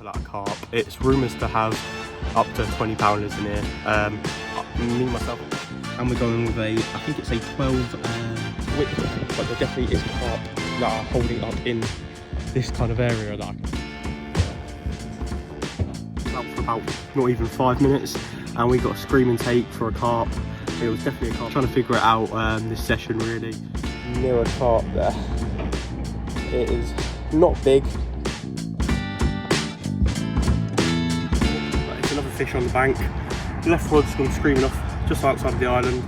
pull out a carp. It's rumours to have up to 20 pounders in here. Me, myself, and we're going with a, I think it's a 12 width, but there definitely is carp that are holding up in this kind of area that I can. Out for about not even 5 minutes, and we got a screaming take for a carp. It was definitely a carp. Trying to figure it out this session really. Near a carp there. It is not big. But it's another fish on the bank. Left rod's gone screaming off just outside of the island.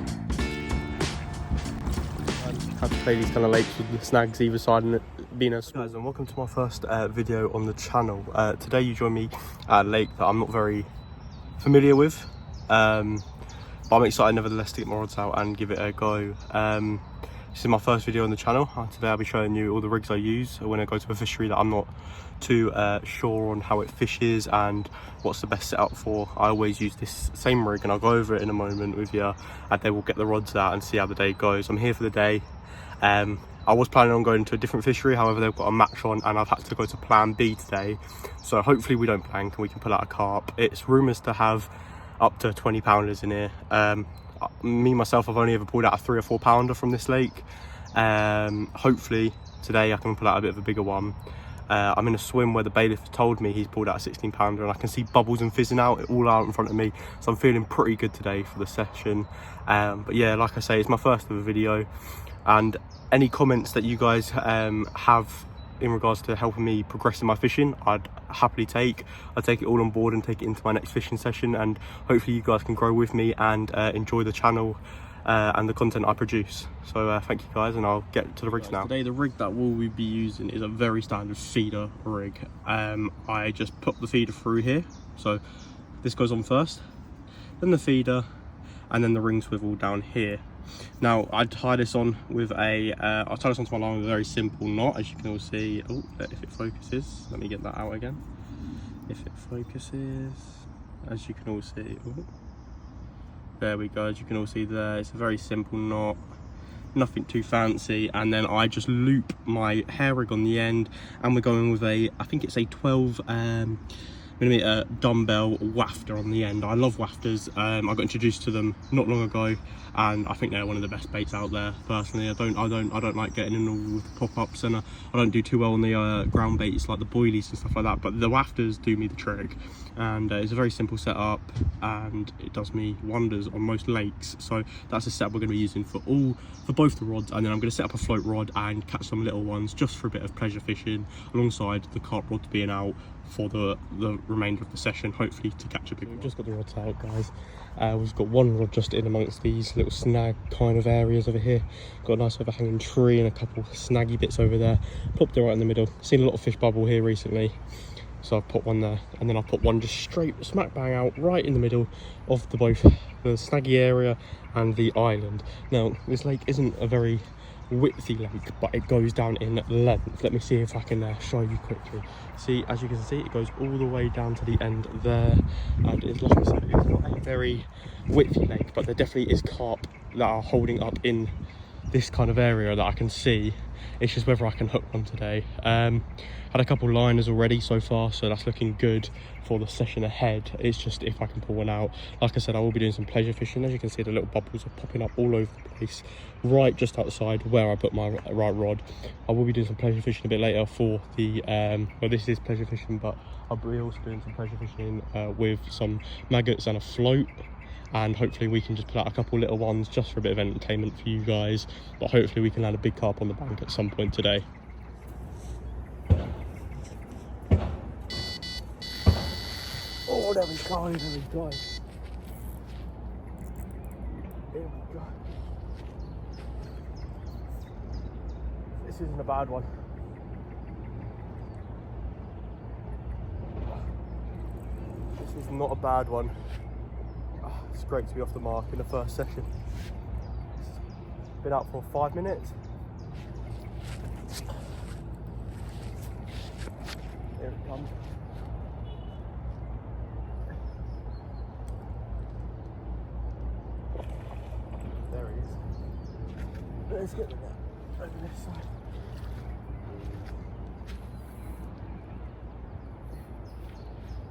Had to play these kind of lakes with the snags either side and it being a small. Guys, and welcome to my first video on the channel. Today you join me at a lake that I'm not very familiar with. But I'm excited nevertheless to get my rods out and give it a go. This is my first video on the channel. Today I'll be showing you all the rigs I use when I go to a fishery that I'm not too sure on how it fishes and what's the best setup for. I always use this same rig and I'll go over it in a moment with you, and then we'll get the rods out and see how the day goes. I'm here for the day. I was planning on going to a different fishery, however they've got a match on and I've had to go to plan B today. So hopefully we don't blank and we can pull out a carp. It's rumours to have up to 20 pounders in here. Me myself, I've only ever pulled out a 3 or 4 pounder from this lake. Hopefully today I can pull out a bit of a bigger one. I'm in a swim where the bailiff told me he's pulled out a 16 pounder and I can see bubbles and fizzing out all out in front of me, so I'm feeling pretty good today for the session. But yeah, like I say, it's my first ever video, and any comments that you guys have in regards to helping me progress in my fishing, I'd happily take. I'll take it all on board and take it into my next fishing session, and hopefully you guys can grow with me and enjoy the channel and the content I produce. So thank you guys, and I'll get to the rigs now. Today the rig that we'll be using is a very standard feeder rig. I just put the feeder through here, so this goes on first, then the feeder, and then the ring swivel down here. Now I tie this on with a I'll tie this onto my line with a very simple knot, as you can all see. Oh, if it focuses, let me get that out again. If it focuses, as you can all see, oh, there we go, as you can all see there, it's a very simple knot, nothing too fancy, and then I just loop my hair rig on the end, and we're going with a, I think it's a 12 millimeter dumbbell wafter on the end. I love wafters. I got introduced to them not long ago, and I think they're one of the best baits out there. Personally, I don't like getting in all with pop-ups, and I don't do too well on the ground baits like the boilies and stuff like that. But the wafters do me the trick, and it's a very simple setup, and it does me wonders on most lakes. So that's the setup we're going to be using for both the rods, and then I'm going to set up a float rod and catch some little ones just for a bit of pleasure fishing, alongside the carp rods being out for the remainder of the session, hopefully to catch a big one. We've just got the rods out, guys. We've got one rod just in amongst these little snag kind of areas over here. Got a nice overhanging tree and a couple snaggy bits over there. Popped it right in the middle. Seen a lot of fish bubble here recently, so I've put one there, and then I've put one just straight smack bang out right in the middle of both the snaggy area and the island. Now this lake isn't a very widthy lake, but it goes down in length. Let me see if I can show you quickly. See, as you can see, it goes all the way down to the end there, and it's, like I said, it's not a very widthy lake, but there definitely is carp that are holding up in this kind of area that I can see. It's just whether I can hook one today. Had a couple liners already so far, so that's looking good for the session ahead. It's just if I can pull one out. Like I said, I will be doing some pleasure fishing. As you can see, the little bubbles are popping up all over the place, right just outside where I put my right rod. I will be doing some pleasure fishing a bit later for the well, this is pleasure fishing, but I'll be also doing some pleasure fishing with some maggots and a float, and hopefully we can just put out a couple little ones just for a bit of entertainment for you guys. But hopefully we can land a big carp on the bank at some point today. Oh, there we go, there we go. There we go. This isn't a bad one. This is not a bad one. It's great to be off the mark in the first session. Been out for 5 minutes. Here it comes. There he is. Let's get the net over this side.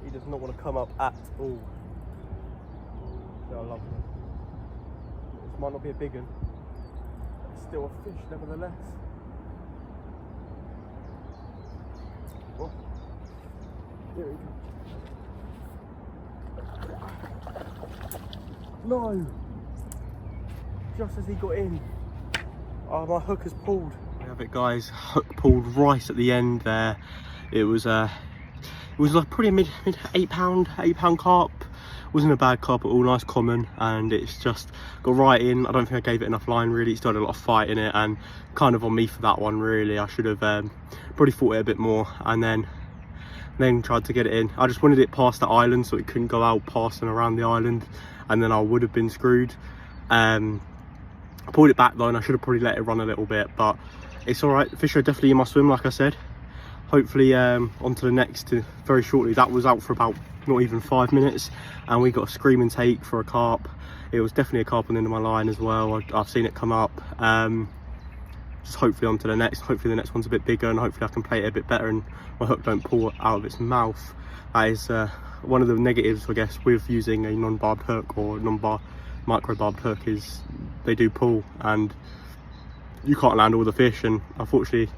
He does not want to come up at all. So I love him. This might not be a big one, but it's still a fish nevertheless. Oh, here he goes. No! Just as he got in. Oh, my hook has pulled. We have it, guys. Hook pulled right at the end there. It was like pretty mid £8 carp. Wasn't a bad carp at all, nice common, and it's just got right in. I don't think I gave it enough line really. It's got a lot of fight in it, and kind of on me for that one really. I should have probably fought it a bit more, and then tried to get it in. I just wanted it past the island so it couldn't go out past and around the island, and then I would have been screwed. I pulled it back though, and I should have probably let it run a little bit, but it's all right. Fish are definitely in my swim, like I said. Hopefully on to the next very shortly. That was out for about not even 5 minutes, and we got a screaming take for a carp. It was definitely a carp on the end of my line as well. I've seen it come up. Just hopefully on to the next. Hopefully the next one's a bit bigger, and hopefully I can play it a bit better and my hook don't pull out of its mouth. That is one of the negatives, I guess, with using a non-barbed hook or micro-barbed hook, is they do pull and you can't land all the fish, and unfortunately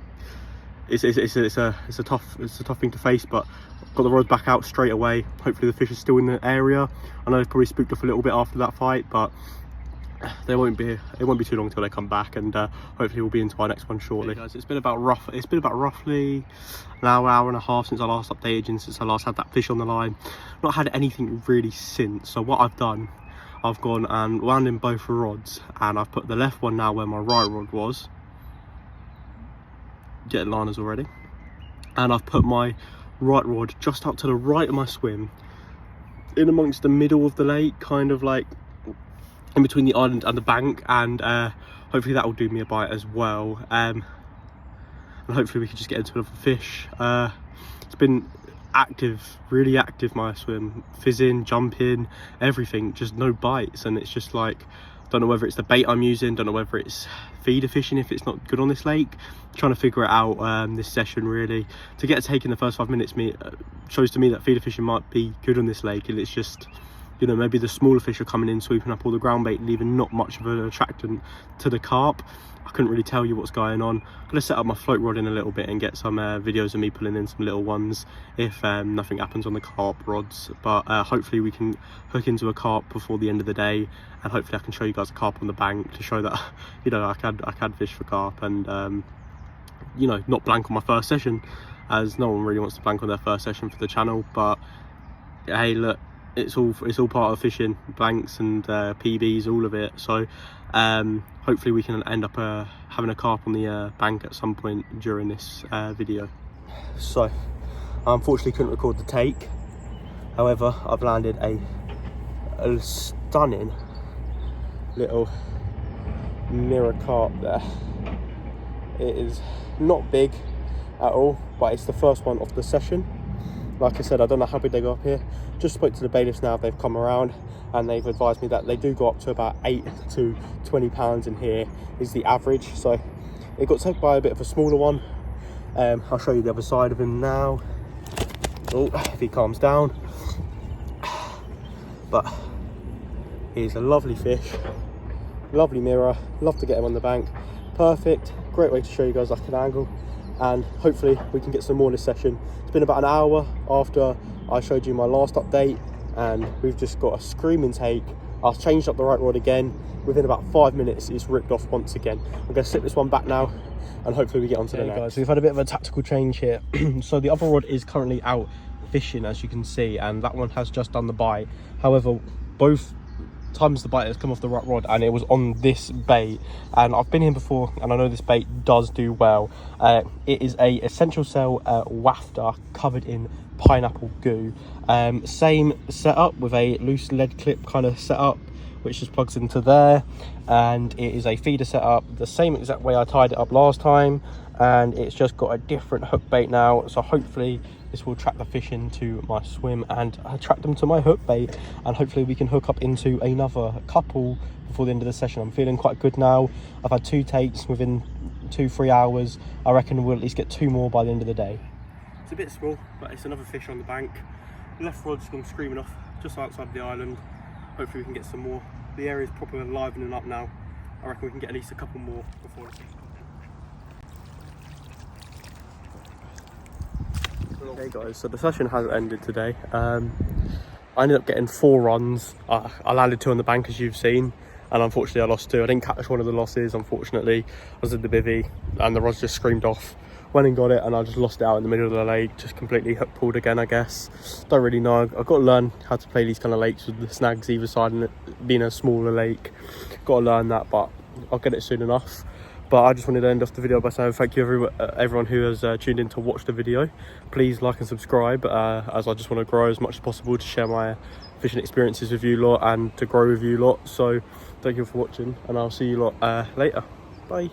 it's a tough thing to face. But got the rods back out straight away. Hopefully the fish is still in the area. I know they've probably spooked off a little bit after that fight, but it won't be too long till they come back, and hopefully we'll be into our next one shortly. Hey guys, it's been about roughly an hour and a half since I last updated and since I last had that fish on the line. Not had anything really since. So what I've done, I've gone and wound in both rods, and I've put the left one now where my right rod was. Getting liners already. And I've put my right rod just up to the right of my swim, in amongst the middle of the lake, kind of like in between the island and the bank, and hopefully that will do me a bite as well, and hopefully we can just get into another fish. It's been active, really active, my swim, fizzing, jumping, everything, just no bites, and it's just like, don't know whether it's the bait I'm using, don't know whether it's feeder fishing if it's not good on this lake. Trying to figure it out this session really. To get a take in the first 5 minutes shows to me that feeder fishing might be good on this lake, and it's just, you know, maybe the smaller fish are coming in, sweeping up all the ground bait, leaving not much of an attractant to the carp. I couldn't really tell you what's going on. I'm gonna set up my float rod in a little bit and get some videos of me pulling in some little ones if nothing happens on the carp rods. But hopefully we can hook into a carp before the end of the day, and hopefully I can show you guys a carp on the bank to show that, you know, I can fish for carp, and you know, not blank on my first session, as no one really wants to blank on their first session for the channel. But hey, look, it's all part of fishing, blanks and PBs, all of it. So hopefully we can end up having a carp on the bank at some point during this video. So I unfortunately couldn't record the take, however I've landed a stunning little mirror carp there. It is not big at all, but it's the first one of the session. Like I said, I don't know how big they go up here. Just spoke to the bailiffs now, they've come around and they've advised me that they do go up to about 8 to 20 pounds in here is the average. So it got taken by a bit of a smaller one. I'll show you the other side of him now. Oh, if he calms down. But he's a lovely fish, lovely mirror, love to get him on the bank. Perfect, great way to show you guys like an angle, and hopefully we can get some more this session. It's been about an hour after I showed you my last update, and we've just got a screaming take. I've changed up the right rod again. Within about 5 minutes it's ripped off once again. I'm going to slip this one back now, and hopefully we get onto the next. Guys, we've had a bit of a tactical change here. So the other rod is currently out fishing, as you can see, and that one has just done the bite. However, both times the bite has come off the right rod, and it was on this bait, and I've been here before and I know this bait does do well. It is a Essential Cell wafter covered in pineapple goo. Same setup with a loose lead clip kind of setup, which just plugs into there, and it is a feeder setup the same exact way I tied it up last time, and it's just got a different hook bait now. So hopefully this will attract the fish into my swim and attract them to my hook bait, and hopefully we can hook up into another couple before the end of the session. I'm feeling quite good now. I've had 2 takes within 2-3 hours. I reckon we'll at least get 2 more by the end of the day. It's a bit small, but it's another fish on the bank. left rod's gone screaming off just outside the island. Hopefully we can get some more. The area's properly livening up now. I reckon we can get at least a couple more before the season. Okay guys, so the session has ended today. I ended up getting 4 runs. I landed 2 on the bank, as you've seen, and unfortunately I lost 2. I didn't catch one of the losses, unfortunately. I was in the bivvy and the rods just screamed off. Went and got it and I just lost it out in the middle of the lake, just completely hook pulled again, I guess. Don't really know. I've got to learn how to play these kind of lakes with the snags either side and it being a smaller lake. Got to learn that, but I'll get it soon enough. But I just wanted to end off the video by saying thank you everyone who has tuned in to watch the video. Please like and subscribe, as I just want to grow as much as possible to share my fishing experiences with you lot and to grow with you lot. So thank you for watching and I'll see you lot later. Bye.